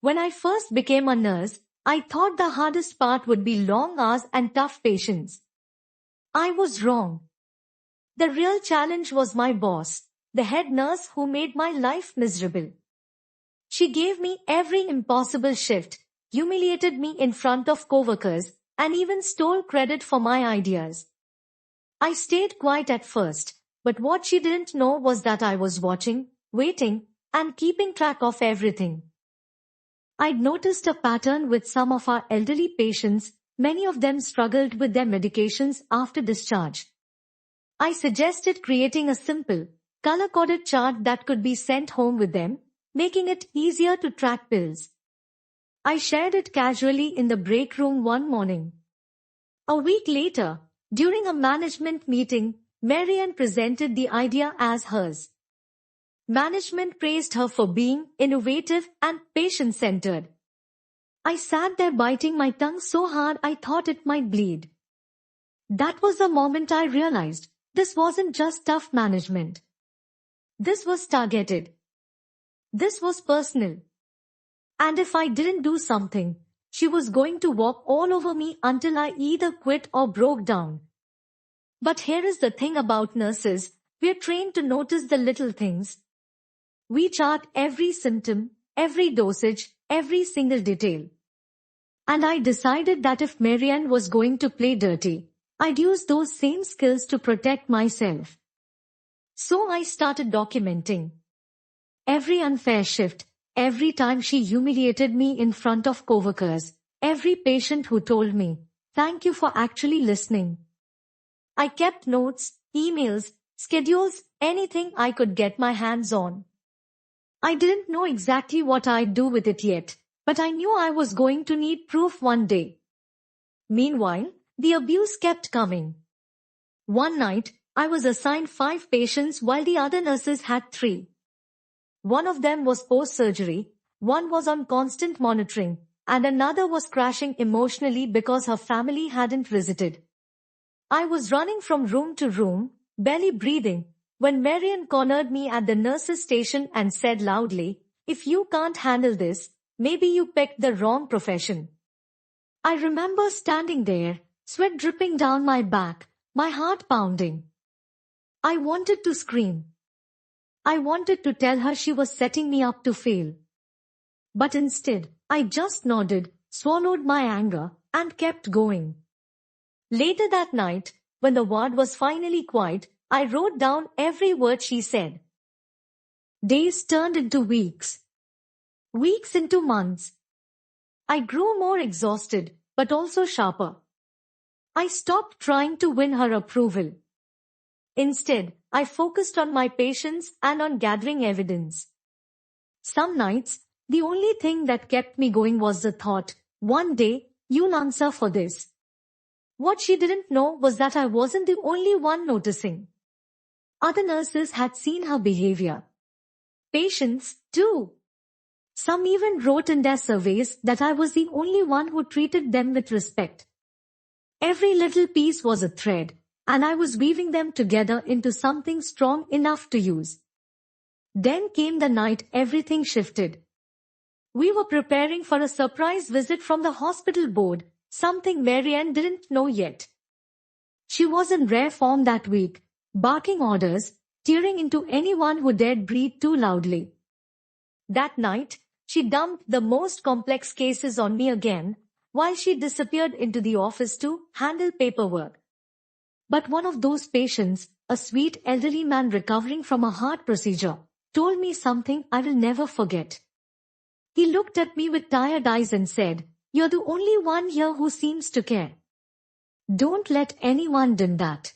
When I first became a nurse, I thought the hardest part would be long hours and tough patients. I was wrong. The real challenge was my boss, the head nurse who made my life miserable. She gave me every impossible shift, humiliated me in front of coworkers, and even stole credit for my ideas. I stayed quiet at first, but what she didn't know was that I was watching, waiting, and keeping track of everything. I'd noticed a pattern with some of our elderly patients. Many of them struggled with their medications after discharge. I suggested creating a simple, color-coded chart that could be sent home with them, making it easier to track pills. I shared it casually in the break room one morning. A week later, during a management meeting, Marianne presented the idea as hers. Management praised her for being innovative and patient-centered. I sat there biting my tongue so hard I thought it might bleed. That was the moment I realized this wasn't just tough management. This was targeted. This was personal. And if I didn't do something, she was going to walk all over me until I either quit or broke down. But here is the thing about nurses, we're trained to notice the little things. We chart every symptom, every dosage, every single detail. And I decided that if Marianne was going to play dirty, I'd use those same skills to protect myself. So I started documenting every unfair shift, every time she humiliated me in front of coworkers, every patient who told me, "Thank you for actually listening." I kept notes, emails, schedules, anything I could get my hands on. I didn't know exactly what I'd do with it yet, but I knew I was going to need proof one day. Meanwhile, the abuse kept coming. One night, I was assigned 5 patients while the other nurses had 3. One of them was post-surgery, one was on constant monitoring, and another was crashing emotionally because her family hadn't visited. I was running from room to room, barely breathing, when Marianne cornered me at the nurses' station and said loudly, "If you can't handle this, maybe you picked the wrong profession." I remember standing there, sweat dripping down my back, my heart pounding. I wanted to scream. I wanted to tell her she was setting me up to fail. But instead, I just nodded, swallowed my anger, and kept going. Later that night, when the ward was finally quiet, I wrote down every word she said. Days turned into weeks. Weeks into months. I grew more exhausted, but also sharper. I stopped trying to win her approval. Instead, I focused on my patients and on gathering evidence. Some nights, the only thing that kept me going was the thought, one day, you'll answer for this. What she didn't know was that I wasn't the only one noticing. Other nurses had seen her behavior. Patients, too. Some even wrote in their surveys that I was the only one who treated them with respect. Every little piece was a thread, and I was weaving them together into something strong enough to use. Then came the night everything shifted. We were preparing for a surprise visit from the hospital board, something Marianne didn't know yet. She was in rare form that week, barking orders, tearing into anyone who dared breathe too loudly. That night, she dumped the most complex cases on me again, while she disappeared into the office to handle paperwork. But one of those patients, a sweet elderly man recovering from a heart procedure, told me something I will never forget. He looked at me with tired eyes and said, "You're the only one here who seems to care. Don't let anyone dim that."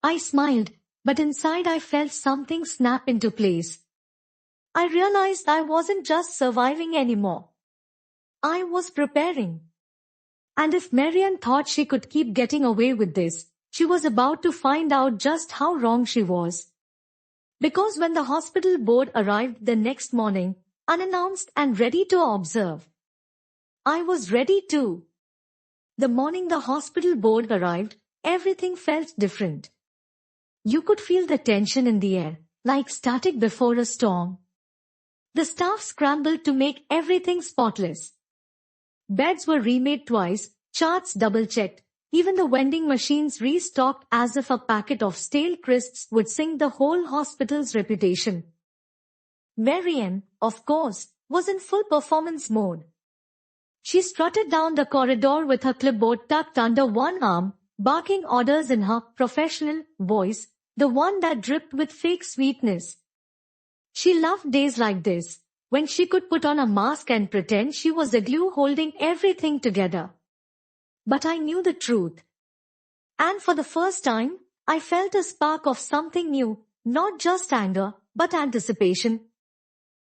I smiled, but inside I felt something snap into place. I realized I wasn't just surviving anymore. I was preparing. And if Marianne thought she could keep getting away with this, she was about to find out just how wrong she was. Because when the hospital board arrived the next morning, unannounced and ready to observe, I was ready too. The morning the hospital board arrived, everything felt different. You could feel the tension in the air, like static before a storm. The staff scrambled to make everything spotless. Beds were remade twice, charts double-checked, even the vending machines restocked as if a packet of stale crisps would sink the whole hospital's reputation. Marianne, of course, was in full performance mode. She strutted down the corridor with her clipboard tucked under one arm, barking orders in her professional voice, the one that dripped with fake sweetness. She loved days like this, when she could put on a mask and pretend she was the glue holding everything together. But I knew the truth. And for the first time, I felt a spark of something new, not just anger, but anticipation.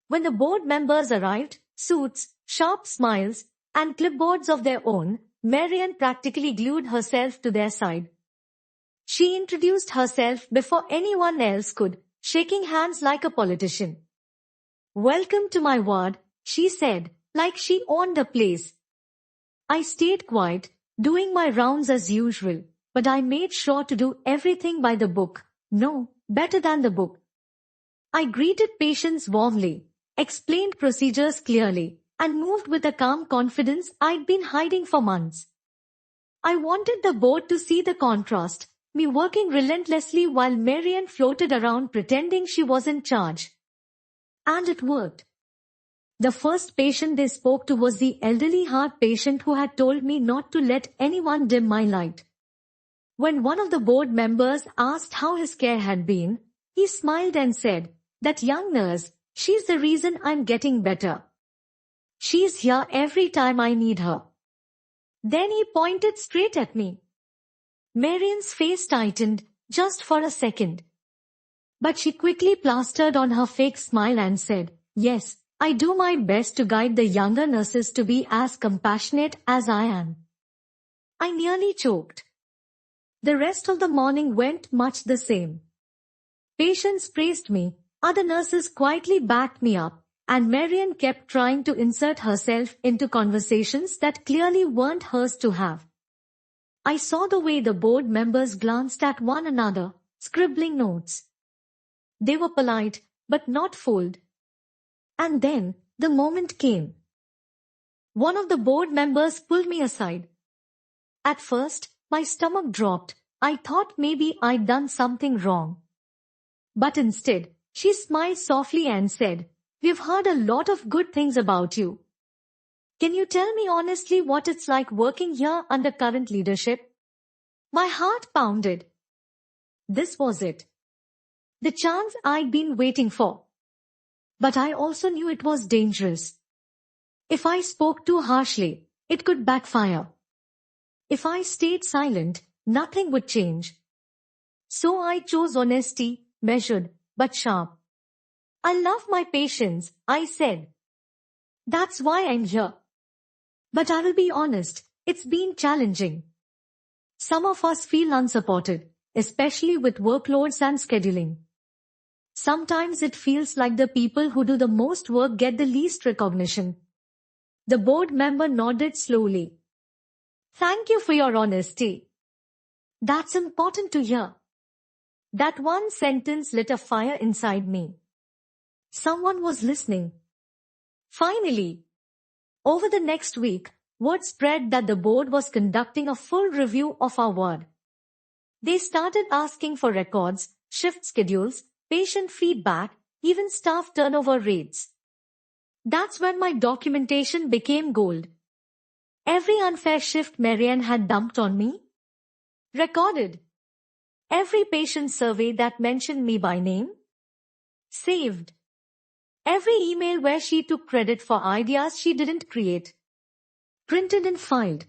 When the board members arrived, suits, sharp smiles, and clipboards of their own, Marianne practically glued herself to their side. She introduced herself before anyone else could, shaking hands like a politician. "Welcome to my ward," she said, like she owned the place. I stayed quiet, doing my rounds as usual, but I made sure to do everything by the book. No, better than the book. I greeted patients warmly, explained procedures clearly, and moved with a calm confidence I'd been hiding for months. I wanted the board to see the contrast, me working relentlessly while Marianne floated around pretending she was in charge. And it worked. The first patient they spoke to was the elderly heart patient who had told me not to let anyone dim my light. When one of the board members asked how his care had been, he smiled and said, "That young nurse, she's the reason I'm getting better. She's here every time I need her." Then he pointed straight at me. Marianne's face tightened, just for a second. But she quickly plastered on her fake smile and said, "Yes, I do my best to guide the younger nurses to be as compassionate as I am." I nearly choked. The rest of the morning went much the same. Patients praised me, other nurses quietly backed me up, and Marianne kept trying to insert herself into conversations that clearly weren't hers to have. I saw the way the board members glanced at one another, scribbling notes. They were polite, but not fooled. And then, the moment came. One of the board members pulled me aside. At first, my stomach dropped. I thought maybe I'd done something wrong. But instead, she smiled softly and said, "We've heard a lot of good things about you. Can you tell me honestly what it's like working here under current leadership?" My heart pounded. This was it. The chance I'd been waiting for. But I also knew it was dangerous. If I spoke too harshly, it could backfire. If I stayed silent, nothing would change. So I chose honesty, measured, but sharp. "I love my patients," I said. "That's why I'm here. But I will be honest, it's been challenging. Some of us feel unsupported, especially with workloads and scheduling. Sometimes it feels like the people who do the most work get the least recognition." The board member nodded slowly. "Thank you for your honesty. That's important to hear." That one sentence lit a fire inside me. Someone was listening. Finally. Over the next week, word spread that the board was conducting a full review of our ward. They started asking for records, shift schedules, patient feedback, even staff turnover rates. That's when my documentation became gold. Every unfair shift Marianne had dumped on me. Recorded. Every patient survey that mentioned me by name. Saved. Every email where she took credit for ideas she didn't create. Printed and filed.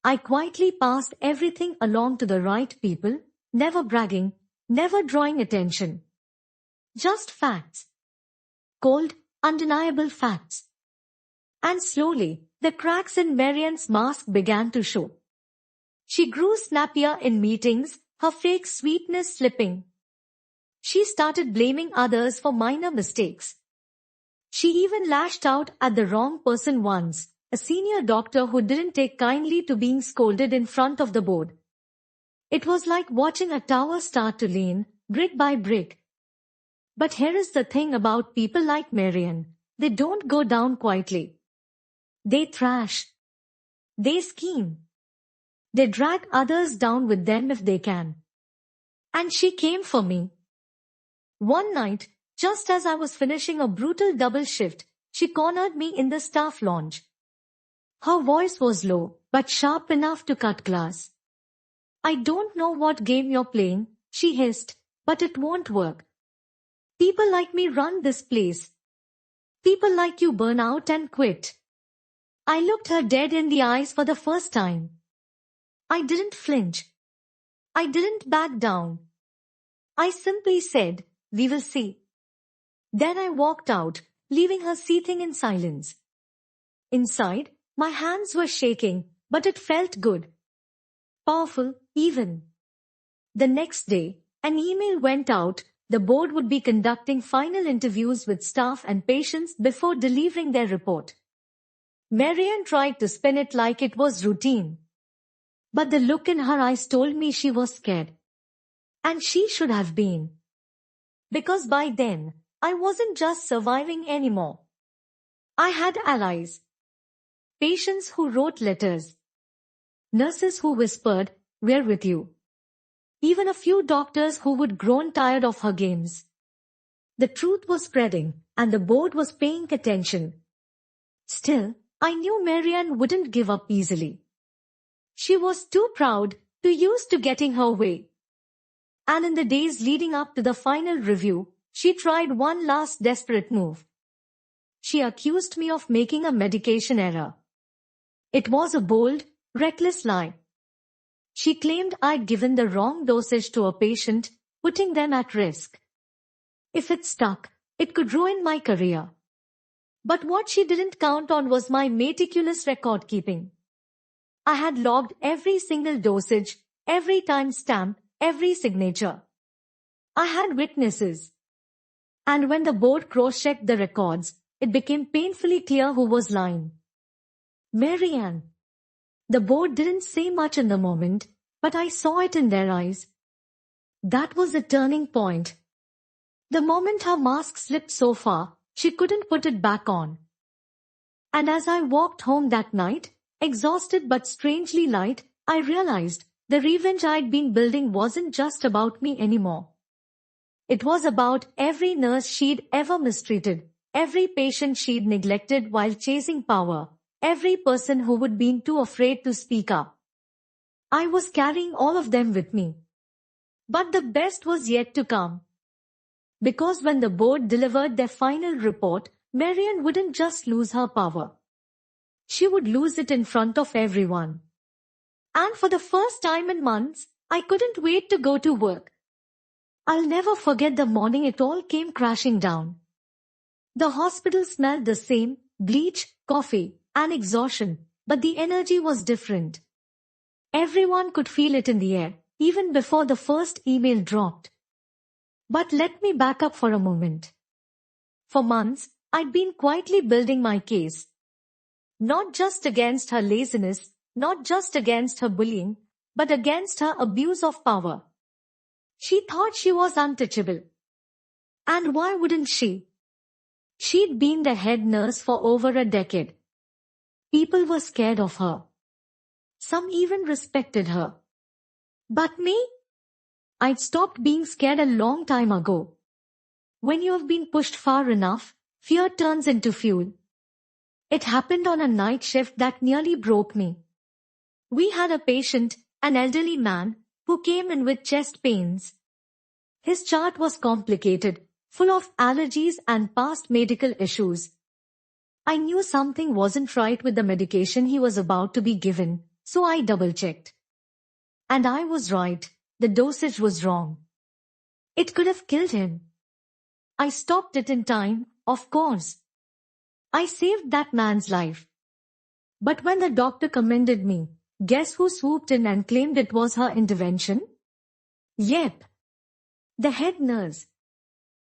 I quietly passed everything along to the right people, never bragging, never drawing attention. Just facts. Cold, undeniable facts. And slowly, the cracks in Marianne's mask began to show. She grew snappier in meetings, her fake sweetness slipping. She started blaming others for minor mistakes. She even lashed out at the wrong person once, a senior doctor who didn't take kindly to being scolded in front of the board. It was like watching a tower start to lean, brick by brick. But here is the thing about people like Marian. They don't go down quietly. They thrash. They scheme. They drag others down with them if they can. And she came for me. One night, just as I was finishing a brutal double shift, she cornered me in the staff lounge. Her voice was low, but sharp enough to cut glass. I don't know what game you're playing, she hissed, but it won't work. People like me run this place. People like you burn out and quit. I looked her dead in the eyes for the first time. I didn't flinch. I didn't back down. I simply said, we will see. Then I walked out, leaving her seething in silence. Inside, my hands were shaking, but it felt good. Powerful, even. The next day, an email went out. The board would be conducting final interviews with staff and patients before delivering their report. Marian tried to spin it like it was routine. But the look in her eyes told me she was scared. And she should have been. Because by then, I wasn't just surviving anymore. I had allies. Patients who wrote letters. Nurses who whispered, "We're with you." Even a few doctors who would grown tired of her games. The truth was spreading, and the board was paying attention. Still, I knew Marian wouldn't give up easily. She was too proud, too used to getting her way. And in the days leading up to the final review, she tried one last desperate move. She accused me of making a medication error. It was a bold, reckless lie. She claimed I'd given the wrong dosage to a patient, putting them at risk. If it stuck, it could ruin my career. But what she didn't count on was my meticulous record keeping. I had logged every single dosage, every timestamp, every signature. I had witnesses. And when the board cross-checked the records, it became painfully clear who was lying. Marian. The board didn't say much in the moment, but I saw it in their eyes. That was the turning point. The moment her mask slipped so far, she couldn't put it back on. And as I walked home that night, exhausted but strangely light, I realized the revenge I'd been building wasn't just about me anymore. It was about every nurse she'd ever mistreated, every patient she'd neglected while chasing power, every person who would been too afraid to speak up. I was carrying all of them with me. But the best was yet to come. Because when the board delivered their final report, Marian wouldn't just lose her power. She would lose it in front of everyone. And for the first time in months, I couldn't wait to go to work. I'll never forget the morning it all came crashing down. The hospital smelled the same, bleach, coffee, and exhaustion, but the energy was different. Everyone could feel it in the air, even before the first email dropped. But let me back up for a moment. For months, I'd been quietly building my case. Not just against her laziness, not just against her bullying, but against her abuse of power. She thought she was untouchable. And why wouldn't she? She'd been the head nurse for over a decade. People were scared of her. Some even respected her. But me? I'd stopped being scared a long time ago. When you have been pushed far enough, fear turns into fuel. It happened on a night shift that nearly broke me. We had a patient, an elderly man, who came in with chest pains. His chart was complicated, full of allergies and past medical issues. I knew something wasn't right with the medication he was about to be given, so I double-checked. And I was right, the dosage was wrong. It could have killed him. I stopped it in time, of course. I saved that man's life. But when the doctor commended me, guess who swooped in and claimed it was her intervention? Yep. The head nurse.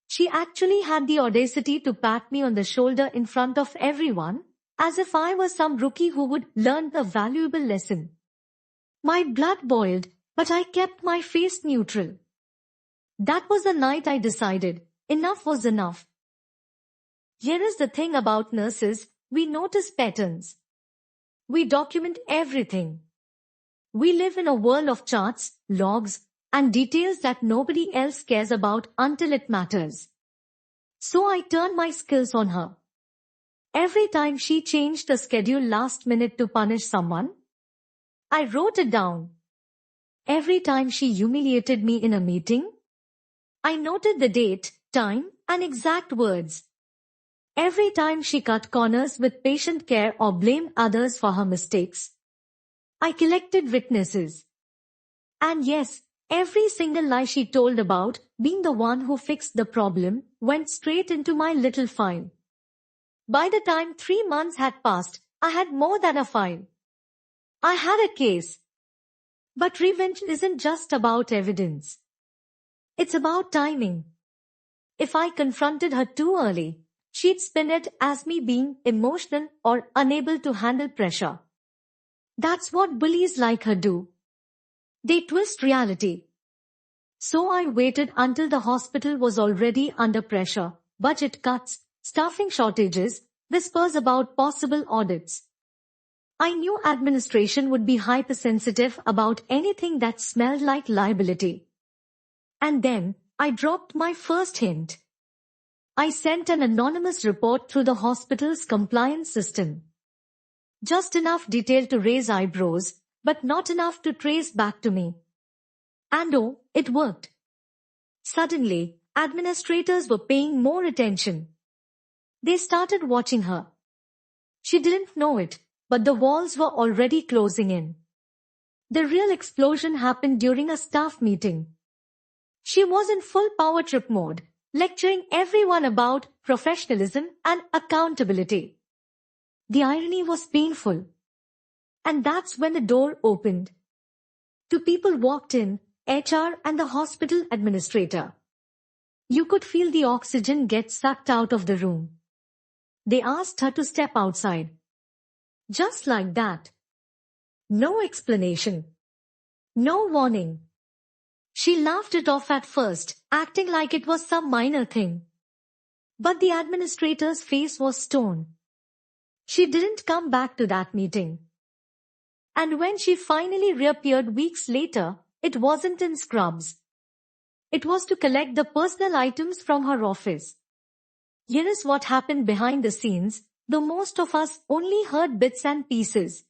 She actually had the audacity to pat me on the shoulder in front of everyone, as if I was some rookie who would learn a valuable lesson. My blood boiled, but I kept my face neutral. That was the night I decided, Enough was enough. Here is the thing about nurses, we notice patterns. We document everything. We live in a world of charts, logs, and details that nobody else cares about until it matters. So I turned my skills on her. Every time she changed the schedule last minute to punish someone, I wrote it down. Every time she humiliated me in a meeting, I noted the date, time, and exact words. Every time she cut corners with patient care or blamed others for her mistakes, I collected witnesses. And yes, every single lie she told about being the one who fixed the problem went straight into my little file. By the time 3 months had passed, I had more than a file. I had a case. But revenge isn't just about evidence. It's about timing. If I confronted her too early, she'd spin it as me being emotional or unable to handle pressure. That's what bullies like her do. They twist reality. So I waited until the hospital was already under pressure, budget cuts, staffing shortages, whispers about possible audits. I knew administration would be hypersensitive about anything that smelled like liability. And then, I dropped my first hint. I sent an anonymous report through the hospital's compliance system. Just enough detail to raise eyebrows, but not enough to trace back to me. And oh, it worked. Suddenly, administrators were paying more attention. They started watching her. She didn't know it, but the walls were already closing in. The real explosion happened during a staff meeting. She was in full power trip mode, lecturing everyone about professionalism and accountability. The irony was painful. And that's when the door opened. Two people walked in, HR and the hospital administrator. You could feel the oxygen get sucked out of the room. They asked her to step outside. Just like that. No explanation. No warning. She laughed it off at first, acting like it was some minor thing. But the administrator's face was stone. She didn't come back to that meeting. And when she finally reappeared weeks later, it wasn't in scrubs. It was to collect the personal items from her office. Here is what happened behind the scenes, though most of us only heard bits and pieces.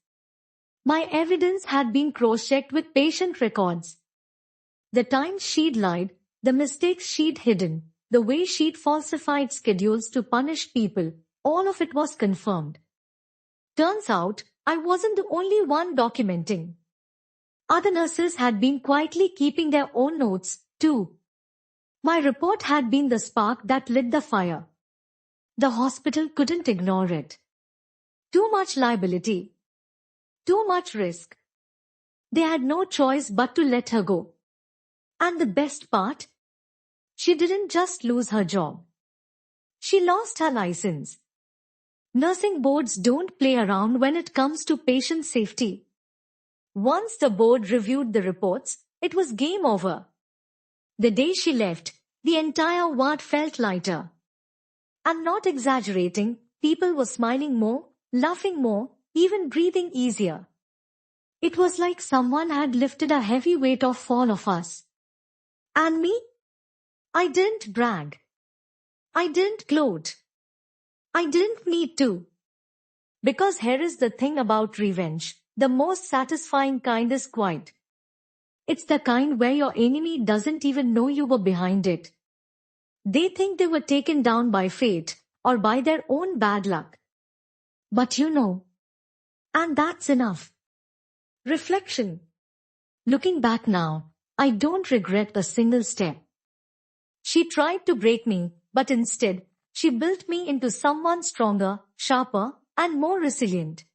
My evidence had been cross-checked with patient records. The times she'd lied, the mistakes she'd hidden, the way she'd falsified schedules to punish people, all of it was confirmed. Turns out, I wasn't the only one documenting. Other nurses had been quietly keeping their own notes, too. My report had been the spark that lit the fire. The hospital couldn't ignore it. Too much liability. Too much risk. They had no choice but to let her go. And the best part? She didn't just lose her job. She lost her license. Nursing boards don't play around when it comes to patient safety. Once the board reviewed the reports, it was game over. The day she left, the entire ward felt lighter. I'm not exaggerating, people were smiling more, laughing more, even breathing easier. It was like someone had lifted a heavy weight off all of us. And me? I didn't brag. I didn't gloat. I didn't need to. Because here is the thing about revenge, the most satisfying kind is quiet. It's the kind where your enemy doesn't even know you were behind it. They think they were taken down by fate or by their own bad luck. But you know. And that's enough. Reflection. Looking back now, I don't regret a single step. She tried to break me, but instead, she built me into someone stronger, sharper, and more resilient.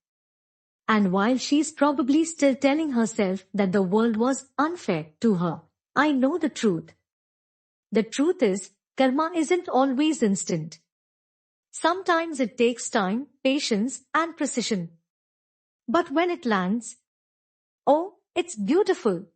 And while she's probably still telling herself that the world was unfair to her, I know the truth. The truth is, karma isn't always instant. Sometimes it takes time, patience, and precision. But when it lands, oh, it's beautiful.